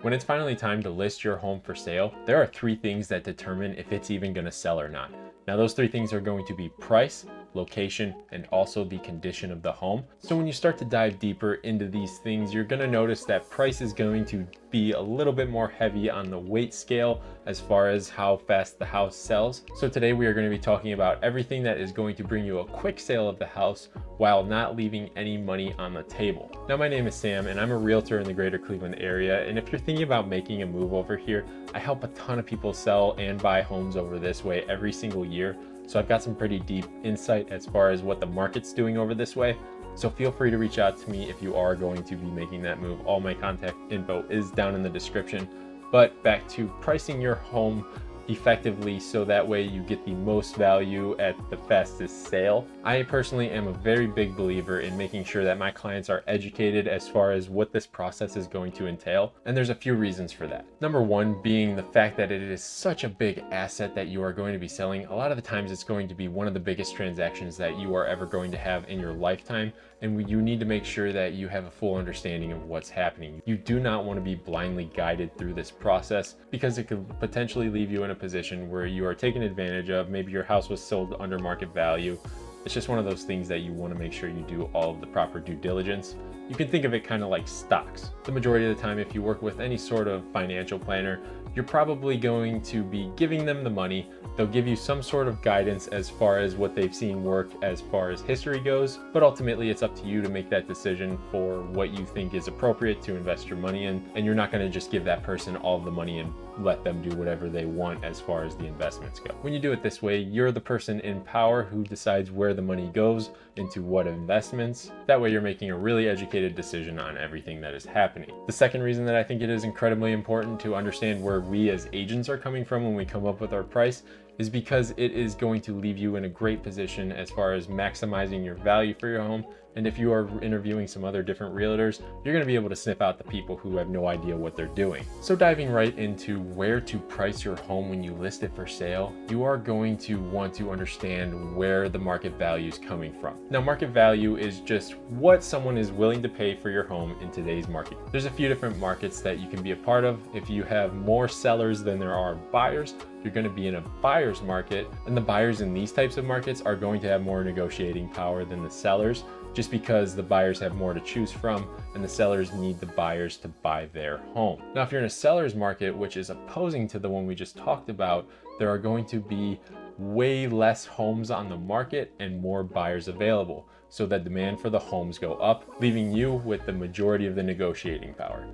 When it's finally time to list your home for sale, there are three things that determine if it's even going to sell or not. Now, those three things are going to be price, location, and also the condition of the home. So when you start to dive deeper into these things, you're going to notice that price is going to be a little bit more heavy on the weight scale as far as how fast the house sells. So today we are going to be talking about everything that is going to bring you a quick sale of the house while not leaving any money on the table. Now, my name is Sam and I'm a realtor in the greater Cleveland area. And if you're thinking about making a move over here, I help a ton of people sell and buy homes over this way every single year. So I've got some pretty deep insight as far as what the market's doing over this way. So feel free to reach out to me if you are going to be making that move. All my contact info is down in the description. But back to pricing your home effectively so that way you get the most value at the fastest sale. I personally am a very big believer in making sure that my clients are educated as far as what this process is going to entail, and there's a few reasons for that. Number one being the fact that it is such a big asset that you are going to be selling. A lot of the times it's going to be one of the biggest transactions that you are ever going to have in your lifetime, and you need to make sure that you have a full understanding of what's happening. You do not want to be blindly guided through this process because it could potentially leave you in a position where you are taken advantage of. Maybe your house was sold under market value. It's just one of those things that you want to make sure you do all of the proper due diligence. You can think of it kind of like stocks. The majority of the time, if you work with any sort of financial planner, you're probably going to be giving them the money. They'll give you some sort of guidance as far as what they've seen work as far as history goes, but ultimately it's up to you to make that decision for what you think is appropriate to invest your money in, and you're not going to just give that person all of the money and let them do whatever they want as far as the investments go. When you do it this way, you're the person in power who decides where the money goes, into what investments. That way you're making a really educated decision on everything that is happening. The second reason that I think it is incredibly important to understand where we as agents are coming from when we come up with our price is because it is going to leave you in a great position as far as maximizing your value for your home. And if you are interviewing some other different realtors, you're going to be able to sniff out the people who have no idea what they're doing. So diving right into where to price your home when you list it for sale, you are going to want to understand where the market value is coming from. Now, market value is just what someone is willing to pay for your home in today's market. There's a few different markets that you can be a part of. If you have more sellers than there are buyers, you're going to be in a buyer's market, and the buyers in these types of markets are going to have more negotiating power than the sellers, just because the buyers have more to choose from and the sellers need the buyers to buy their home. Now, if you're in a seller's market, which is opposing to the one we just talked about, there are going to be way less homes on the market and more buyers available. So the demand for the homes go up, leaving you with the majority of the negotiating power.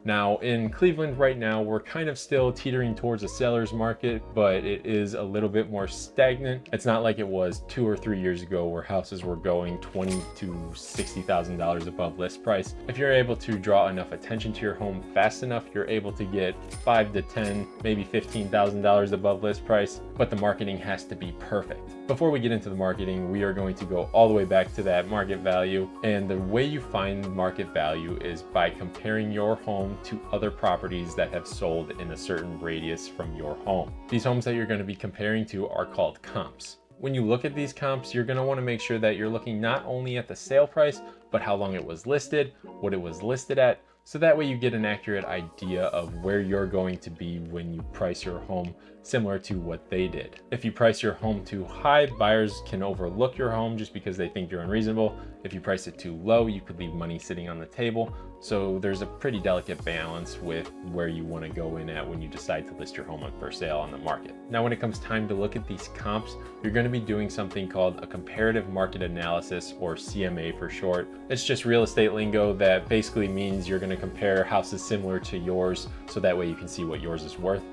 Now, in Cleveland right now, we're kind of still teetering towards a seller's market, but it is a little bit more stagnant. It's not like it was 2 or 3 years ago where houses were going $20,000 to $60,000 above list price. If you're able to draw enough attention to your home fast enough, you're able to get $5,000 to $10,000, maybe $15,000 above list price, but the marketing has to be perfect. Before we get into the marketing, we are going to go all the way back to that market value. And the way you find market value is by comparing your home to other properties that have sold in a certain radius from your home. These homes that you're going to be comparing to are called comps. When you look at these comps, you're going to want to make sure that you're looking not only at the sale price, but how long it was listed, what it was listed at, so that way you get an accurate idea of where you're going to be when you price your home similar to what they did. If you price your home too high, buyers can overlook your home just because they think you're unreasonable. If you price it too low, you could leave money sitting on the table. So there's a pretty delicate balance with where you want to go in at when you decide to list your home for sale on the market. Now, when it comes time to look at these comps, you're going to be doing something called a comparative market analysis, or CMA for short. It's just real estate lingo that basically means you're going to compare houses similar to yours so that way you can see what yours is worth.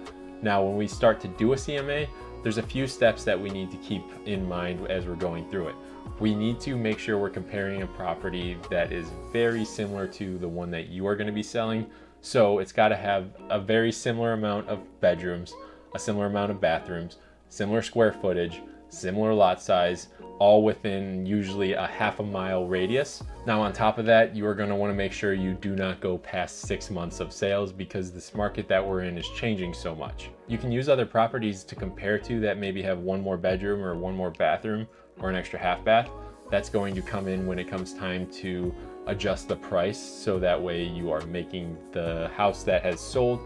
Now, when we start to do a CMA, there's a few steps that we need to keep in mind as we're going through it. We need to make sure we're comparing a property that is very similar to the one that you are going to be selling. So it's got to have a very similar amount of bedrooms, a similar amount of bathrooms, similar square footage, similar lot size, all within usually a half a mile radius. Now, on top of that, you are going to want to make sure you do not go past 6 months of sales because this market that we're in is changing so much. You can use other properties to compare to that maybe have one more bedroom or one more bathroom or an extra half bath. That's going to come in when it comes time to adjust the price so that way you are making the house that has sold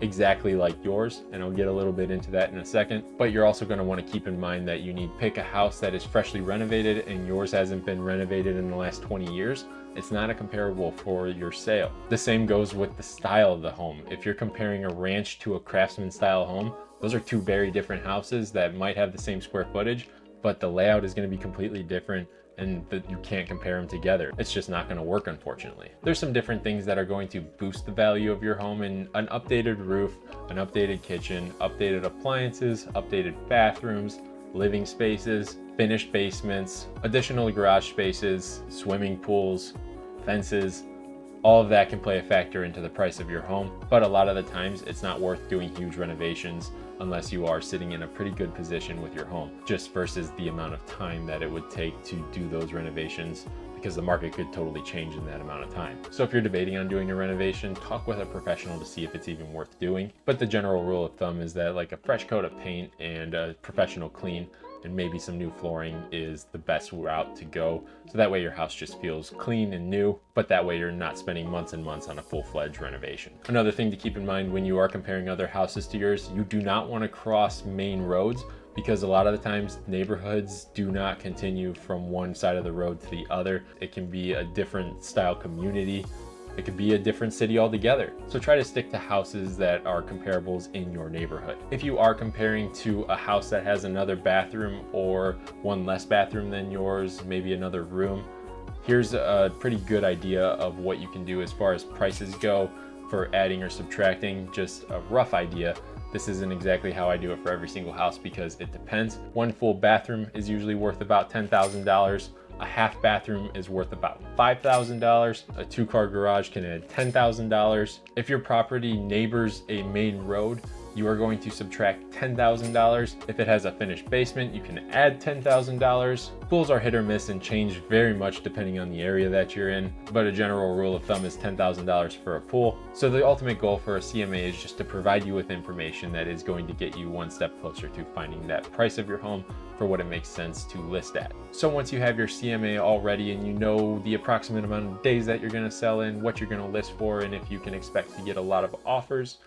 exactly like yours, and I'll get a little bit into that in a second. But you're also going to want to keep in mind that you need to pick a house that is freshly renovated and yours hasn't been renovated in the last 20 years. It's not a comparable for your sale. The same goes with the style of the home. If you're comparing a ranch to a craftsman style home, those are two very different houses that might have the same square footage, but the layout is going to be completely different, and you can't compare them together. It's just not going to work, unfortunately. There's some different things that are going to boost the value of your home, and an updated roof, an updated kitchen, updated appliances, updated bathrooms, living spaces, finished basements, additional garage spaces, swimming pools, fences. All of that can play a factor into the price of your home, but a lot of the times it's not worth doing huge renovations unless you are sitting in a pretty good position with your home, just versus the amount of time that it would take to do those renovations, because the market could totally change in that amount of time. So if you're debating on doing a renovation, talk with a professional to see if it's even worth doing. But the general rule of thumb is that like a fresh coat of paint and a professional clean and maybe some new flooring is the best route to go. So that way your house just feels clean and new, but that way you're not spending months and months on a full-fledged renovation. Another thing to keep in mind when you are comparing other houses to yours, you do not want to cross main roads, because a lot of the times neighborhoods do not continue from one side of the road to the other. It can be a different style community. It could be a different city altogether. So try to stick to houses that are comparables in your neighborhood. If you are comparing to a house that has another bathroom or one less bathroom than yours, maybe another room, here's a pretty good idea of what you can do as far as prices go for adding or subtracting. Just a rough idea. This isn't exactly how I do it for every single house because it depends. One full bathroom is usually worth about $10,000. A half bathroom is worth about $5,000. A 2-car garage can add $10,000. If your property neighbors a main road, you are going to subtract $10,000. If it has a finished basement, you can add $10,000. Pools are hit or miss and change very much depending on the area that you're in, but a general rule of thumb is $10,000 for a pool. So the ultimate goal for a CMA is just to provide you with information that is going to get you one step closer to finding that price of your home for what it makes sense to list at. So once you have your CMA all ready and you know the approximate amount of days that you're going to sell in, what you're going to list for, and if you can expect to get a lot of offers,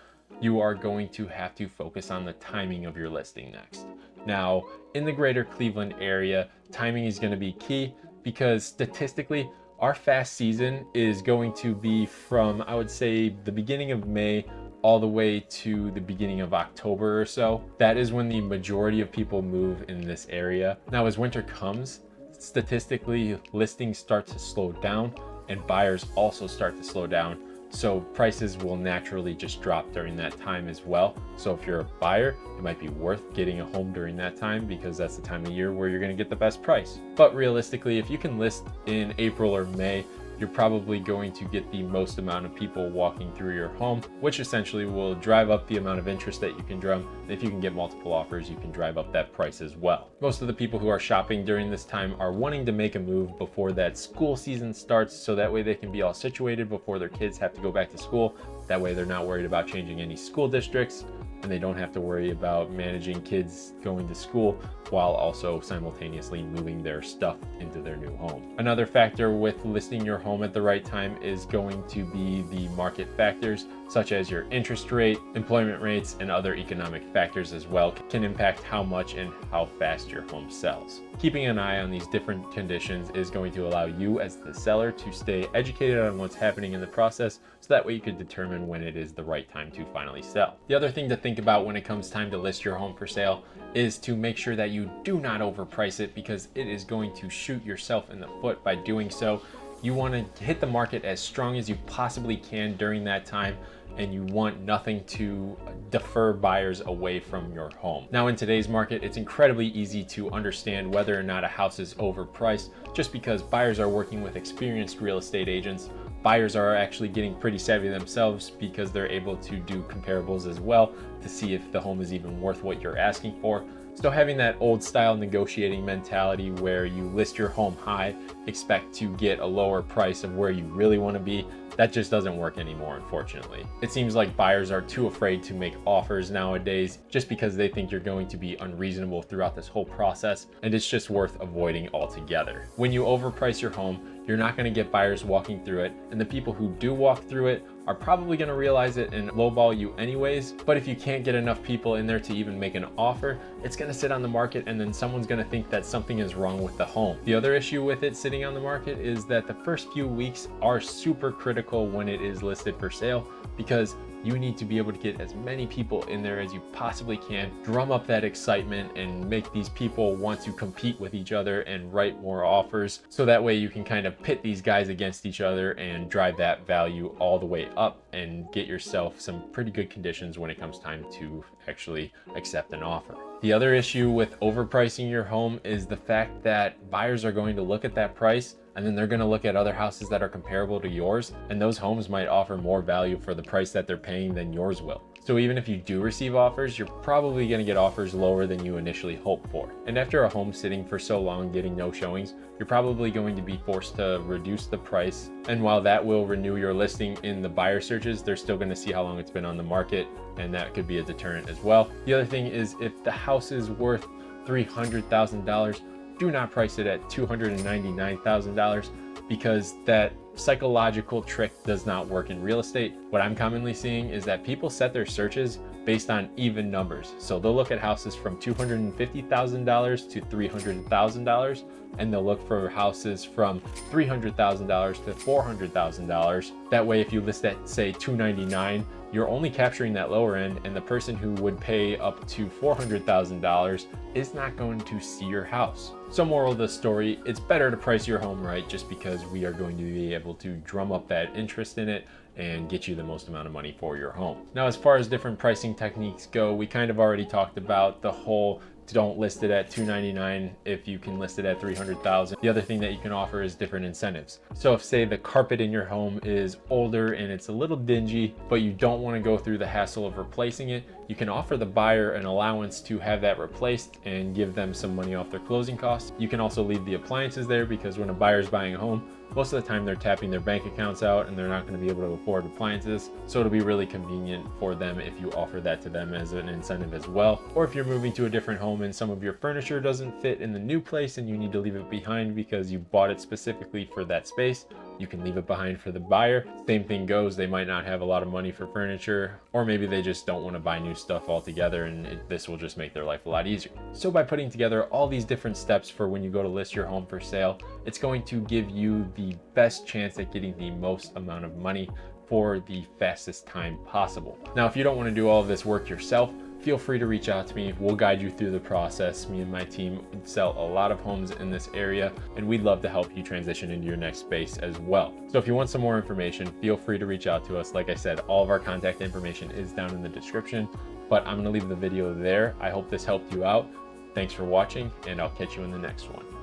you are going to have to focus on the timing of your listing next. Now, in the greater Cleveland area, timing is going to be key because statistically, our fast season is going to be from, I would say, the beginning of May all the way to the beginning of October or so. That is when the majority of people move in this area. Now, as winter comes, statistically, listings start to slow down and buyers also start to slow down. So prices will naturally just drop during that time as well. So if you're a buyer, it might be worth getting a home during that time because that's the time of year where you're going to get the best price. But realistically, if you can list in April or May, you're probably going to get the most amount of people walking through your home, which essentially will drive up the amount of interest that you can drum. If you can get multiple offers, you can drive up that price as well. Most of the people who are shopping during this time are wanting to make a move before that school season starts, so that way they can be all situated before their kids have to go back to school. That way they're not worried about changing any school districts, and they don't have to worry about managing kids going to school while also simultaneously moving their stuff into their new home. Another factor with listing your home at the right time is going to be the market factors, such as your interest rate, employment rates, and other economic factors as well can impact how much and how fast your home sells. Keeping an eye on these different conditions is going to allow you as the seller to stay educated on what's happening in the process, so that way you can determine when it is the right time to finally sell. The other thing to think about when it comes time to list your home for sale is to make sure that you do not overprice it, because it is going to shoot yourself in the foot by doing so. You want to hit the market as strong as you possibly can during that time, and you want nothing to defer buyers away from your home. Now, in today's market, it's incredibly easy to understand whether or not a house is overpriced just because buyers are working with experienced real estate agents. Buyers are actually getting pretty savvy themselves because they're able to do comparables as well to see if the home is even worth what you're asking for. So having that old style negotiating mentality where you list your home high, expect to get a lower price of where you really want to be, that just doesn't work anymore, unfortunately. It seems like buyers are too afraid to make offers nowadays just because they think you're going to be unreasonable throughout this whole process, and it's just worth avoiding altogether. When you overprice your home, you're not going to get buyers walking through it, and the people who do walk through it are probably going to realize it and lowball you anyways. But if you can't get enough people in there to even make an offer, it's going to sit on the market, and then someone's going to think that something is wrong with the home. The other issue with it sitting on the market is that the first few weeks are super critical when it is listed for sale, because you need to be able to get as many people in there as you possibly can, drum up that excitement and make these people want to compete with each other and write more offers. So that way you can kind of pit these guys against each other and drive that value all the way up and get yourself some pretty good conditions when it comes time to actually accept an offer. The other issue with overpricing your home is the fact that buyers are going to look at that price, and then they're going to look at other houses that are comparable to yours, and those homes might offer more value for the price that they're paying than yours will. So even if you do receive offers, you're probably going to get offers lower than you initially hoped for. And after a home sitting for so long getting no showings, you're probably going to be forced to reduce the price. And while that will renew your listing in the buyer searches, they're still going to see how long it's been on the market, and that could be a deterrent as well. The other thing is, if the house is worth $300,000, do not price it at $299,000, because that psychological trick does not work in real estate. What I'm commonly seeing is that people set their searches based on even numbers. So they'll look at houses from $250,000 to $300,000, and they'll look for houses from $300,000 to $400,000. That way, if you list at say $299,000, you're only capturing that lower end, and the person who would pay up to $400,000 is not going to see your house. So moral of the story, it's better to price your home right, just because we are going to be able to drum up that interest in it and get you the most amount of money for your home. Now, as far as different pricing techniques go, we kind of already talked about the whole don't list it at $299,000 if you can list it at $300,000. The other thing that you can offer is different incentives. So if, say, the carpet in your home is older and it's a little dingy, but you don't want to go through the hassle of replacing it, you can offer the buyer an allowance to have that replaced and give them some money off their closing costs. You can also leave the appliances there, because when a buyer's buying a home, most of the time they're tapping their bank accounts out and they're not going to be able to afford appliances. So it'll be really convenient for them if you offer that to them as an incentive as well. Or if you're moving to a different home and some of your furniture doesn't fit in the new place and you need to leave it behind because you bought it specifically for that space, you can leave it behind for the buyer. Same thing goes, they might not have a lot of money for furniture, or maybe they just don't want to buy new stuff altogether, and this will just make their life a lot easier. So by putting together all these different steps for when you go to list your home for sale, it's going to give you the best chance at getting the most amount of money for the fastest time possible. Now, if you don't want to do all of this work yourself, feel free to reach out to me. We'll guide you through the process. Me and my team sell a lot of homes in this area, and we'd love to help you transition into your next space as well. So if you want some more information, feel free to reach out to us. Like I said, all of our contact information is down in the description, but I'm going to leave the video there. I hope this helped you out. Thanks for watching, and I'll catch you in the next one.